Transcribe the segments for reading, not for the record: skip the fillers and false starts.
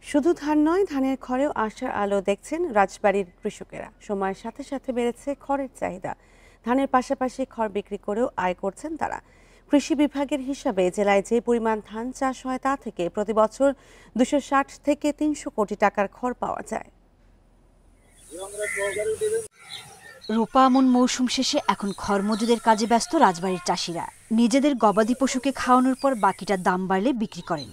শুধু ধান নয়, ধানের খড়েও আশার আলো দেখছেন রাজবাড়ীর কৃষকেরা। সময়ের সাথে সাথে বেড়েছে খড়ের চাহিদা। ধানের পাশাপাশি খড় বিক্রি করেও আয় করছেন তারা। কৃষি বিভাগের হিসাবে জেলায় যে পরিমাণ ধান চাষ হয় তা থেকে প্রতি বছর 260 থেকে 300 কোটি টাকার খড় পাওয়া যায়। রোপা আমন মৌসুম শেষে এখন খড় মজুদের কাজে ব্যস্ত রাজবাড়ীর চাষিরা। নিজেদের গবাদি পশুকে খাওয়ানোর পর বাকিটা দাম বাড়লে বিক্রি করেন।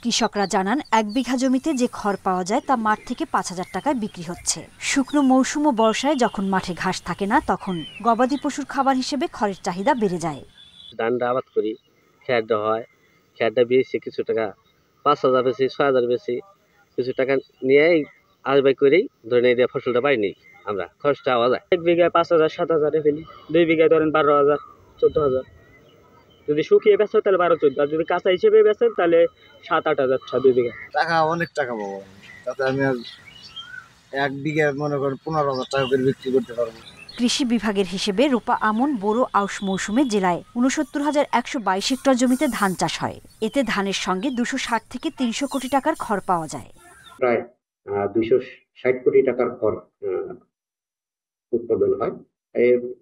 কৃষকরা জানান, 1 বিঘা জমিতে যে খড় পাওয়া যায় তা মাঠ থেকে 5,000 টাকায় বিক্রি হচ্ছে। শুকনো মৌসুম ও বর্ষায় যখন মাঠে ঘাস থাকে না, তখন গবাদি পশুর খাবার হিসেবে খড়ের চাহিদা বেড়ে যায়। ধানটা আবাদ করি, খ্যারটা হয়, খ্যারটা বেশি কিছু টাকা 5,000 বেশি 6,000 বেশি কিছু টাকা নিয়ে আয় ব্যয় করেই ধরে নিয়ে ফসলটা পাই নেই। আমরা খরচটা আওয়া যায় 1 বিঘায় 5,000 7,000 ফেলি, 2 বিঘায় ধরেন 12,000 14,000। যদি শুকিয়ে বেচো তাহলে 12-14, আর যদি কাঁচা হিসেবে বেচেন তাহলে 7-8,000 2 বিঘা। টাকা অনেক টাকা পাবো, তাতে আমি আর 1 বিঘা মনে করেন 15,000 টাকা করে বিক্রি করতে পারবো। কৃষি বিভাগের হিসেবে রোপা আমন, বোরো, আউশ মৌসুমে জেলায় 69,122 হেক্টর জমিতে ধান চাষ হয়। এতে ধানের সঙ্গে 260 থেকে 300 কোটি টাকার খড় পাওয়া যায়। প্রায় 260 কোটি টাকার খড় উৎপাদন হয়।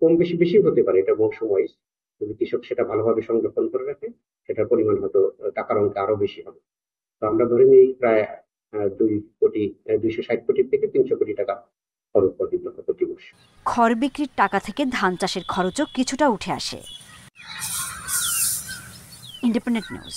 কম বেশি হতে পারে, এটা মৌসুম ওয়াইজ। যদি কৃষক সেটা ভালোভাবে সংরক্ষণ করে রাখে, সেটার পরিমাণ হয়তো টাকার অঙ্কে আরো বেশি হবে। তো আমরা ধরে নিই প্রায় 260 কোটি থেকে 300 কোটি টাকা খড় উৎপাদিত হয় প্রতি বছর। খড় বিক্রির টাকা থেকে ধান চাষের খরচও কিছুটা উঠে আসে। Independent news.